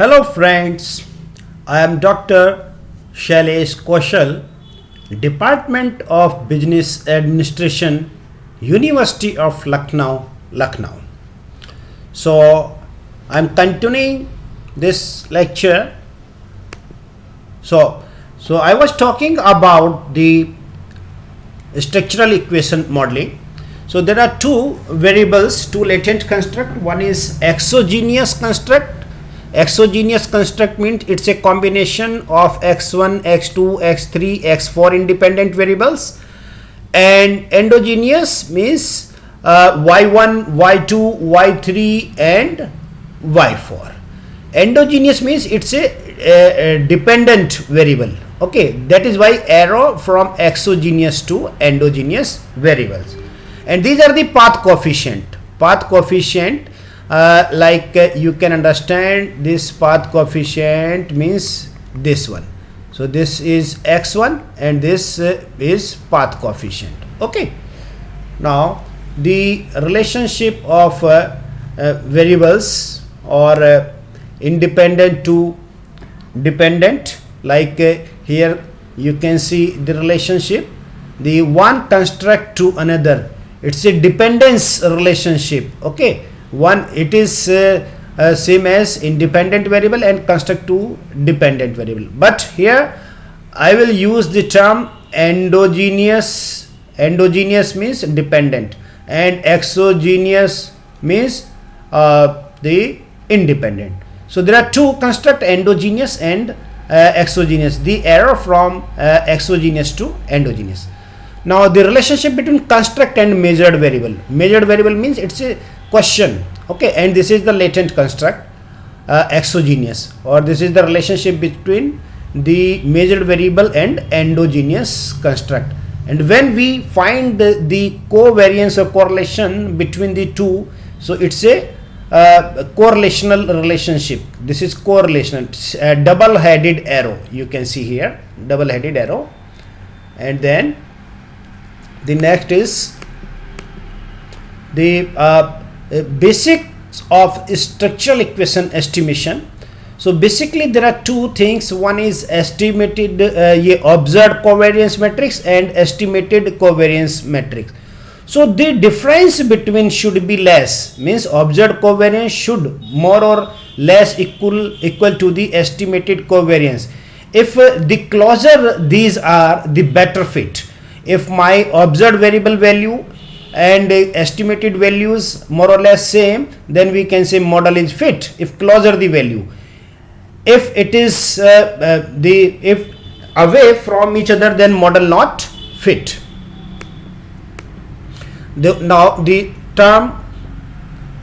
Hello friends, I am Dr. Shailesh Kaushal, Department of Business Administration, University of Lucknow, Lucknow. So I am continuing this lecture. So I was talking about the structural equation modeling. So there are two variables, two latent construct. One is exogenous construct. Exogenous construct means it's a combination of x1, x2, x3, x4 independent variables, and endogenous means y1, y2, y3 and y4. Endogenous means it's a dependent variable. Okay, that is why arrow from exogenous to endogenous variables. And these are the path coefficient. You can understand this path coefficient means this one. So this is x1 and this is path coefficient. Okay. Now the relationship of variables or independent to dependent, here you can see the relationship, the one construct to another, it's a dependence relationship. Okay, one it is same as independent variable and construct to dependent variable, but here I will use the term endogenous. Endogenous means dependent and exogenous means the independent. So there are two construct, endogenous and exogenous, the arrow from exogenous to endogenous. Now the relationship between construct and measured variable. Measured variable means it's a question. Okay, and this is the latent construct, exogenous, or this is the relationship between the measured variable and endogenous construct. And when we find the covariance or correlation between the two, so it's a correlational relationship. This is correlational, double-headed arrow. You can see here, double-headed arrow. And then the next is the basics of structural equation estimation. So basically there are two things. One is estimated observed covariance matrix and estimated covariance matrix. So the difference between should be less, means observed covariance should more or less equal to the estimated covariance. If the closer these are, the better fit. If my observed variable value and estimated values more or less same, then we can say model is fit if closer the value. If it is if away from each other, then model not fit. Now the term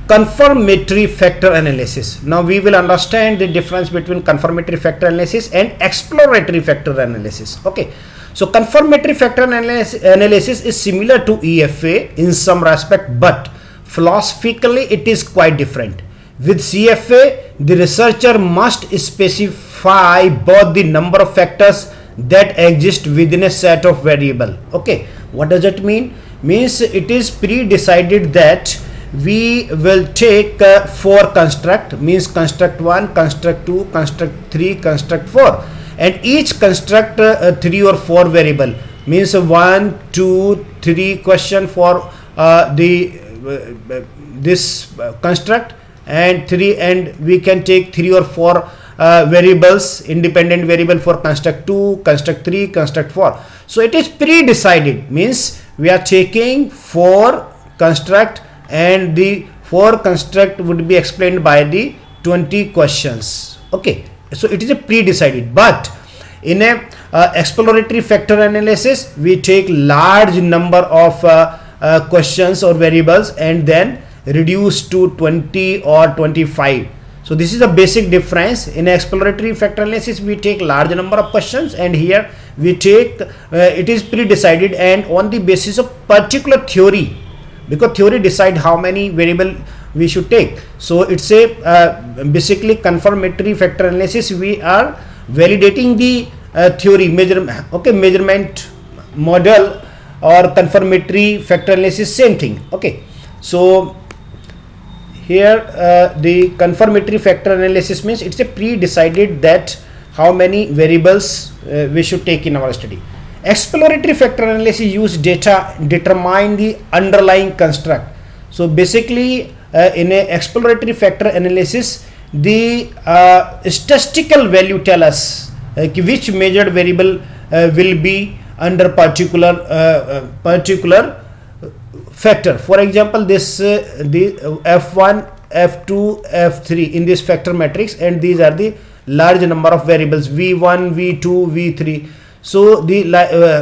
confirmatory factor analysis. Now we will understand the difference between confirmatory factor analysis and exploratory factor analysis. Okay, so confirmatory factor analysis is similar to EFA in some respect, but philosophically it is quite different. With CFA, the researcher must specify both the number of factors that exist within a set of variable. Okay, what does it mean? Means it is pre-decided that we will take 4 construct, means construct 1, construct 2, construct 3, construct 4, and each construct 3 or 4 variable, means 1, 2, 3 question for this construct, and 3, and we can take 3 or 4 variables, independent variable for construct 2, construct 3, construct 4. So it is pre-decided, means we are taking 4 construct and the 4 construct would be explained by the 20 questions. Okay, so it is a pre-decided, but in a exploratory factor analysis we take large number of questions or variables and then reduce to 20 or 25. So this is a basic difference. In exploratory factor analysis we take large number of questions, and here we take it is pre-decided and on the basis of particular theory, because theory decide how many variable we should take. So it's a basically confirmatory factor analysis. We are validating the theory measurement model, or confirmatory factor analysis, same thing. Okay, so here the confirmatory factor analysis means it's a pre-decided that how many variables we should take in our study. Exploratory factor analysis use data determine the underlying construct. So basically in a exploratory factor analysis, the statistical value tell us which measured variable will be under particular factor. For example, this the f1, f2, f3 in this factor matrix, and these are the large number of variables v1, v2, v3. So the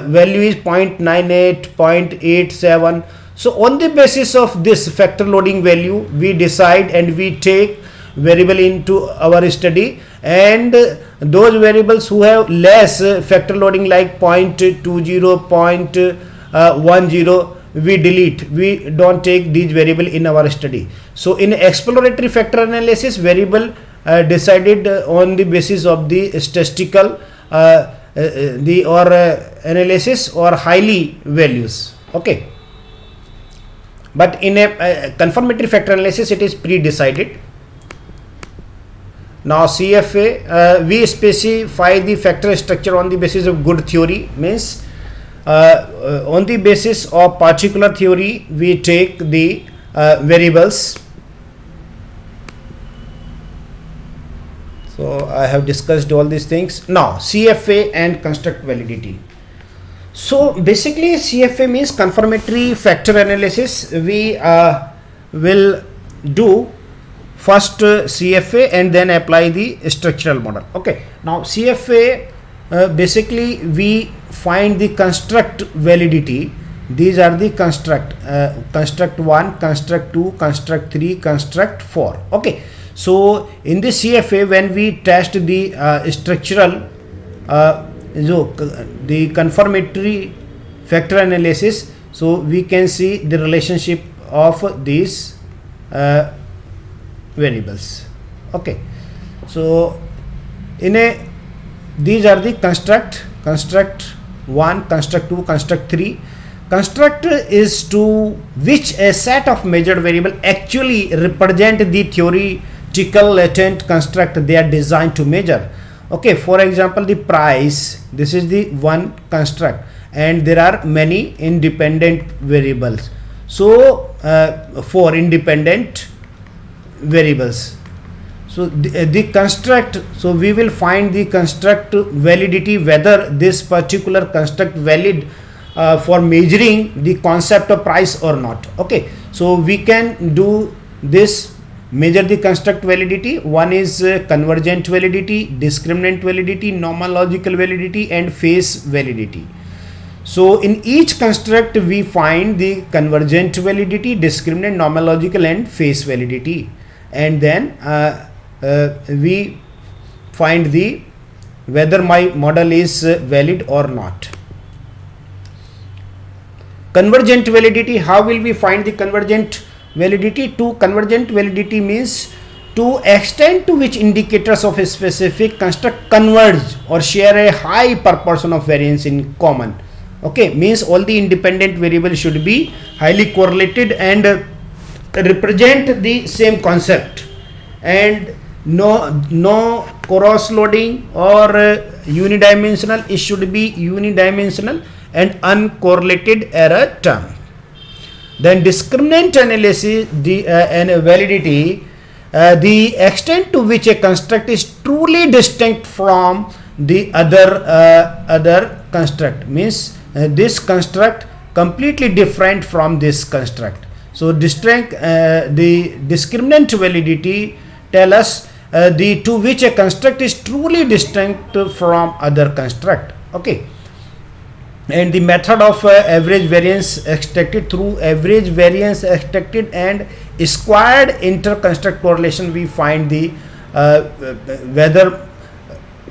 value is 0.98, 0.87. So on the basis of this factor loading value, we decide and we take variable into our study, and those variables who have less factor loading like 0.20, 0.10, we delete. We don't take these variable in our study. So in exploratory factor analysis, variable decided on the basis of the statistical analysis or highly values. Okay, but in a confirmatory factor analysis, it is pre-decided. Now CFA, we specify the factor structure on the basis of good theory, means on the basis of particular theory we take the variables. So I have discussed all these things. Now CFA and construct validity. So basically CFA means confirmatory factor analysis. We will do first CFA and then apply the structural model. Okay, now CFA basically we find the construct validity. These are the construct 1, construct 2, construct 3, construct 4. Okay, so in the CFA, when we test the structural the confirmatory factor analysis, so we can see the relationship of these variables. Okay, so in a these are the construct 1, construct 2, construct 3. Construct is to which a set of measured variable actually represent the theoretical latent construct they are designed to measure. Okay, for example, the price, this is the one construct and there are many independent variables. So 4 independent variables. So the construct, so we will find the construct validity, whether this particular construct valid for measuring the concept of price or not. Okay, so we can do this, measure the construct validity. One is convergent validity, discriminant validity, nomological validity, and phase validity. So in each construct we find the convergent validity, discriminant, nomological, and phase validity, and then we find the whether my model is valid or not. Convergent validity, how will we find the convergent validity? To convergent validity means to extent to which indicators of a specific construct converge or share a high proportion of variance in common. Okay, means all the independent variables should be highly correlated and represent the same concept, and no cross loading or unidimensional. It should be unidimensional and uncorrelated error term. Then discriminant analysis, the and validity, the extent to which a construct is truly distinct from the other construct, means this construct completely different from this construct. So the discriminant validity tell us the to which a construct is truly distinct from other construct. Okay, and the method of average variance extracted through average variance extracted and squared inter-construct correlation, we find the whether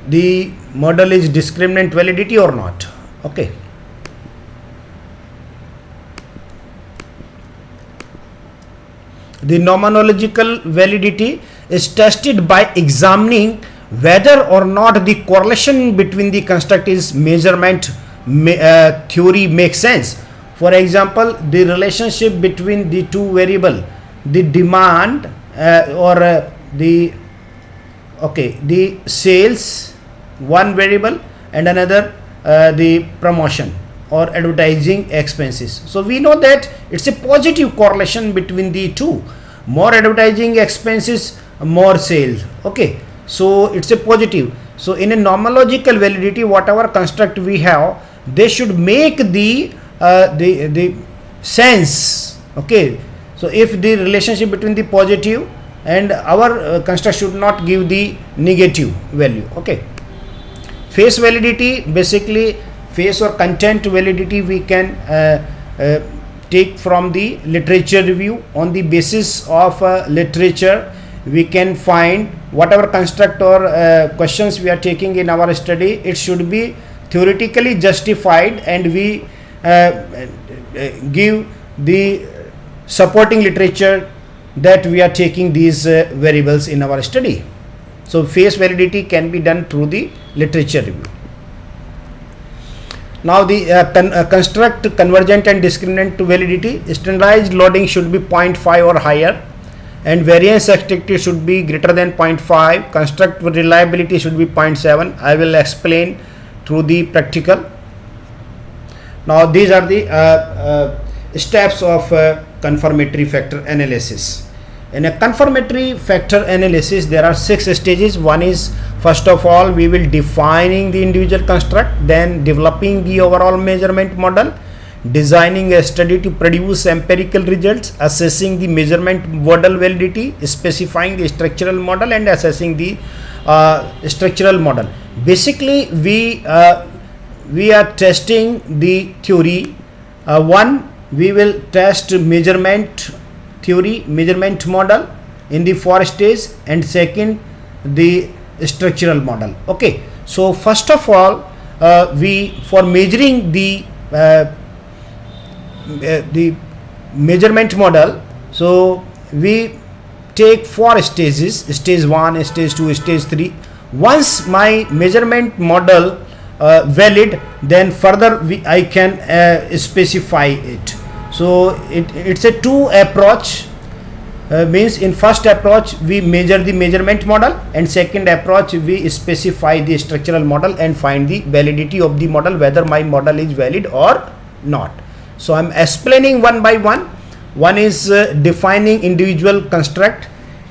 the model is discriminant validity or not. Okay, the nomenological validity is tested by examining whether or not the correlation between the construct is measurement theory makes sense. For example, the relationship between the two variable, the demand the sales, one variable, and another the promotion or advertising expenses. So we know that it's a positive correlation between the two. More advertising expenses, more sales. Okay, so it's a positive. So in a nomological validity, whatever construct we have, they should make the sense. Okay, so if the relationship between the positive and our construct should not give the negative value. Okay, face validity, basically face or content validity we can take from the literature review. On the basis of literature, we can find whatever construct or questions we are taking in our study, it should be theoretically justified, and we give the supporting literature that we are taking these variables in our study. So face validity can be done through the literature review. Now the construct convergent and discriminant validity. Standardized loading should be 0.5 or higher, and variance expected should be greater than 0.5. Construct reliability should be 0.7. I will explain through the practical. Now these are the steps of confirmatory factor analysis. In a confirmatory factor analysis, there are 6 stages. One is, first of all, we will defining the individual construct, then developing the overall measurement model, designing a study to produce empirical results, assessing the measurement model validity, specifying the structural model, and assessing the structural model. Basically, we are testing the theory. One, we will test measurement theory, measurement model in the 4 stage, and second the structural model. Okay, so first of all, we for measuring the measurement model, so we take 4 stages: stage 1, stage 2, stage 3. Once my measurement model valid, then further I can specify it. So it's a 2 approach. Means in first approach we measure the measurement model, and second approach we specify the structural model and find the validity of the model, whether my model is valid or not. So I'm explaining one by one. One is defining individual construct.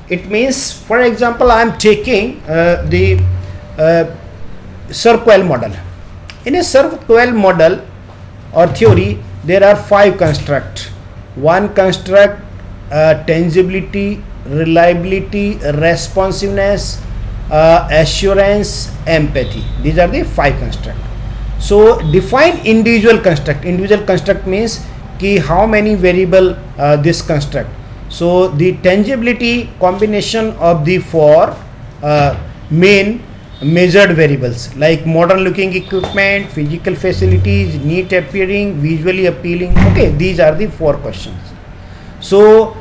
It means, for example, I am taking the SERVQUAL model. In a SERVQUAL model or theory, there are 5 constructs. One construct, tangibility, reliability, responsiveness, assurance, empathy. These are the 5 constructs. So define individual construct. Individual construct means ki how many variable this construct. So the tangibility combination of the 4 main measured variables, like modern looking equipment, physical facilities, neat appearing, visually appealing. Okay, these are the 4 questions. So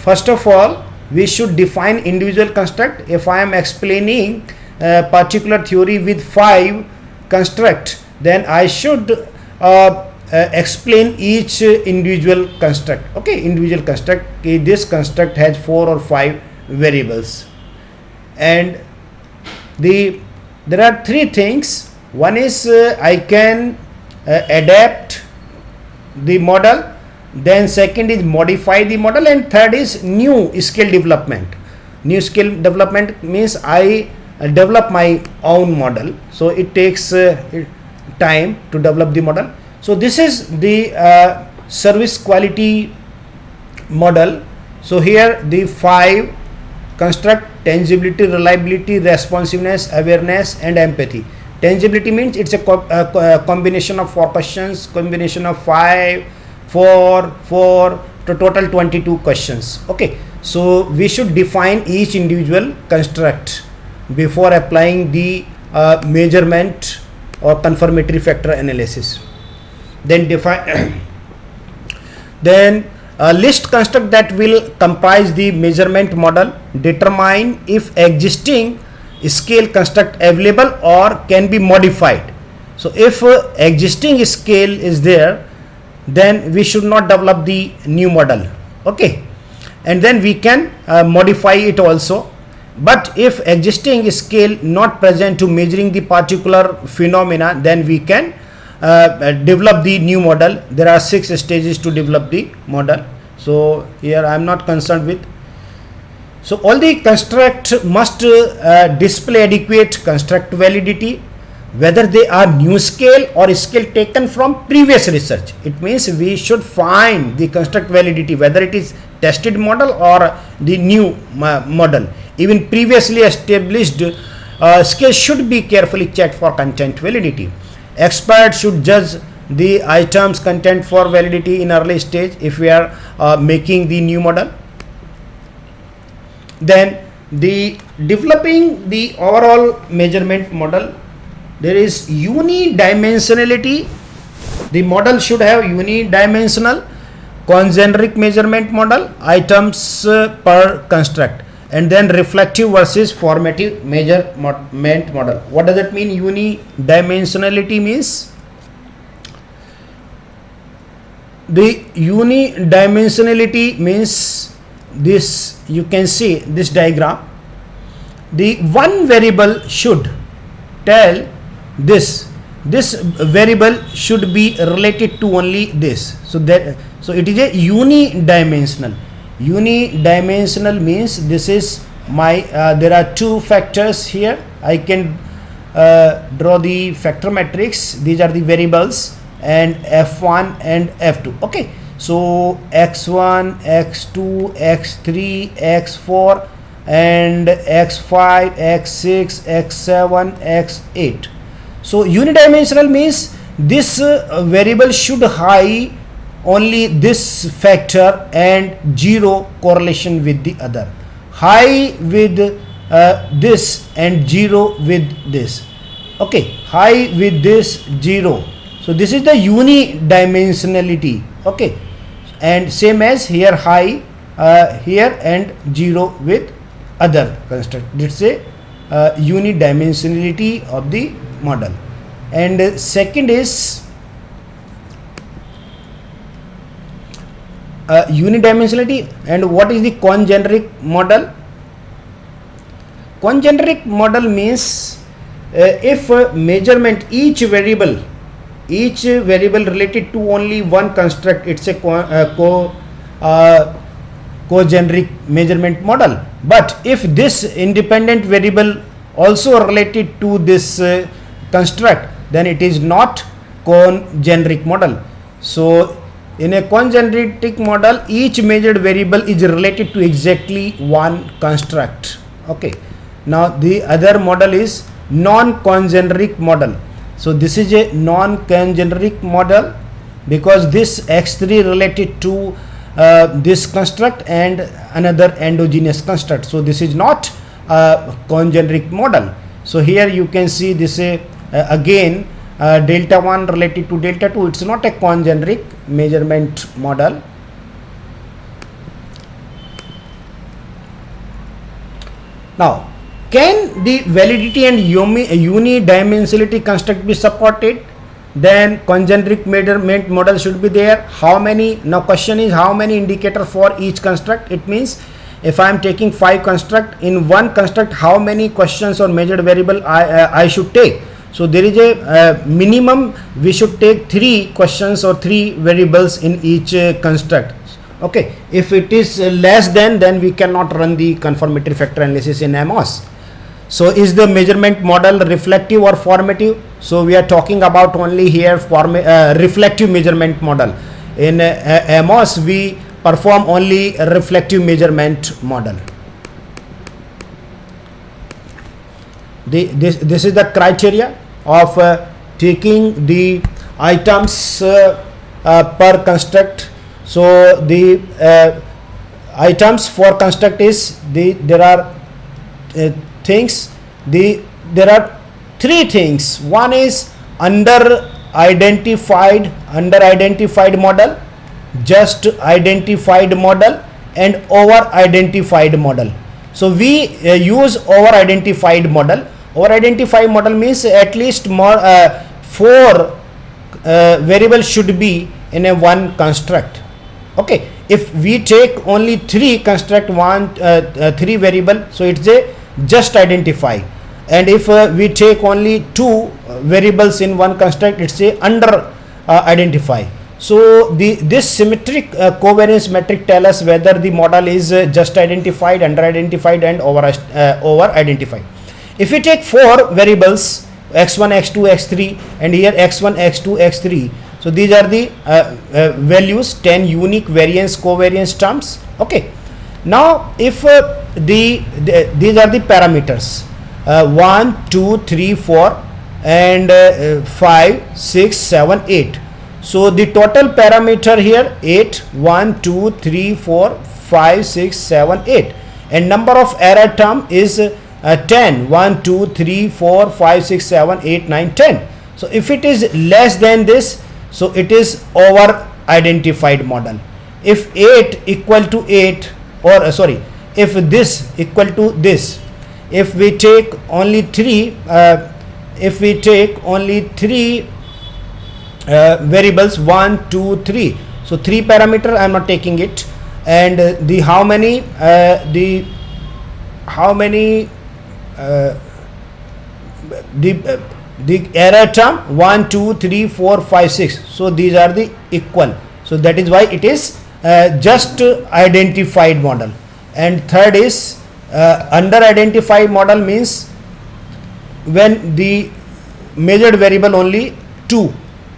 first of all, we should define individual construct. If I am explaining a particular theory with 5 construct, then I should explain each individual construct. Okay, individual construct. Okay, this construct has 4 or 5 variables, and there are 3 things. One is I can adapt the model, then second is modify the model, and third is new skill development. New skill development means I develop my own model, so it takes time to develop the model. So this is the service quality model. So here the 5 construct: tangibility, reliability, responsiveness, awareness, and empathy. Tangibility means it's a combination of 4 questions, combination of 5, 4 to total 22 questions. Okay, so we should define each individual construct before applying the measurement or confirmatory factor analysis. Then define then list construct that will comprise the measurement model. Determine if existing scale construct available or can be modified. So if existing scale is there, then we should not develop the new model. Okay, and then we can modify it also. But if existing scale not present to measuring the particular phenomena, then we can develop the new model. There are 6 stages to develop the model. So here I am not concerned with. So all the construct must display adequate construct validity, whether they are new scale or scale taken from previous research. It means we should find the construct validity, whether it is tested model or the new model. Even previously established scale should be carefully checked for content validity. Experts should judge the items content for validity in early stage if we are making the new model. Then the developing the overall measurement model, there is unidimensionality. The model should have unidimensional congeneric measurement model, items per construct, and then reflective versus formative measurement model. What does that mean? Unidimensionality means, the unidimensionality means this, you can see this diagram. The one variable should tell this variable should be related to only this. So it is a unidimensional. Unidimensional means this is my there are 2 factors here. I can draw the factor matrix. These are the variables, and f1 and f2. Okay, so x1, x2, x3, x4 and x5, x6, x7, x8. So unidimensional means this variable should have only this factor and 0 correlation with the other, high with this and 0 with this. Okay, high with this, 0. So this is the unidimensionality. Okay, and same as here, high here and 0 with other construct. It's a unidimensionality of the model. And second is unidimensionality. And what is the congeneric model? Congeneric model means if measurement, each variable related to only one construct, it's a cogeneric measurement model. But if this independent variable also related to this construct, then it is not congeneric model. So in a congeneric model, each measured variable is related to exactly one construct. Okay, now the other model is non-congeneric model. So this is a non-congeneric model because this x3 related to this construct and another endogenous construct. So this is not a congeneric model. So here you can see this again delta 1 related to delta 2. It's not a congeneric measurement model. Now, can the validity and unidimensionality construct be supported? Then congeneric measurement model should be there. How many? Now question is how many indicator for each construct? It means if I am taking 5 construct, in one construct how many questions or measured variable I should take. So there is a minimum, we should take 3 questions or 3 variables in each construct. Okay, if it is less than, then we cannot run the confirmatory factor analysis in AMOS. So is the measurement model reflective or formative? So we are talking about only here reflective measurement model. In AMOS we perform only a reflective measurement model. This is the criteria of taking the items per construct. So the items for construct is there are things. There are 3 things. One is under identified model, just identified model, and over identified model. So we use over identified model. Over identified model means at least more 4 variables should be in a one construct. Okay, if we take only three construct three variable, so it's a just identify, and if we take only two variables in one construct, it's a under identify. So this symmetric covariance metric tell us whether the model is just identified, under identified, and over identified. If we take four variables x1, x2, x3, and here x1, x2, x3, so these are the values, 10 unique variance covariance terms. Okay, now if these are the parameters 1, 2, 3, 4 and 5, 6, 7, 8. So the total parameter here 8, 1, 2, 3, 4, 5, 6, 7, 8, and number of error term is 10, 1, 2, 3, 4, 5, 6, 7, 8, 9, 10. So if it is less than this, so it is over identified model. If 8 equal to 8, or if this equal to this, if we take only three variables 1, 2, 3, so 3 parameter I am not taking it, and the how many the error term 1, 2, 3, 4, 5, 6, so these are the equal, so that is why it is just identified model. And third is under identified model, means when the measured variable only 2.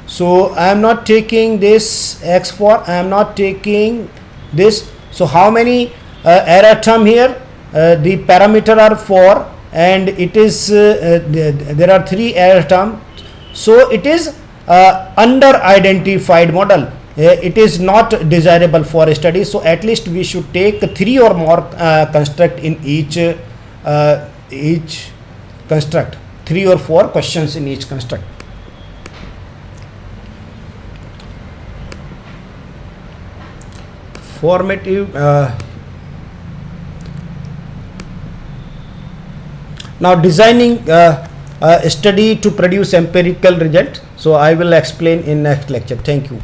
So I am not taking this x4, I am not taking this. So how many error term here? The parameter are 4, and it is there are 3 error term. So it is under identified model. It is not desirable for a study. So at least we should take 3 or more construct in each construct, 3 or 4 questions in each construct. Formative. Now designing a study to produce empirical result. So I will explain in next lecture. Thank you.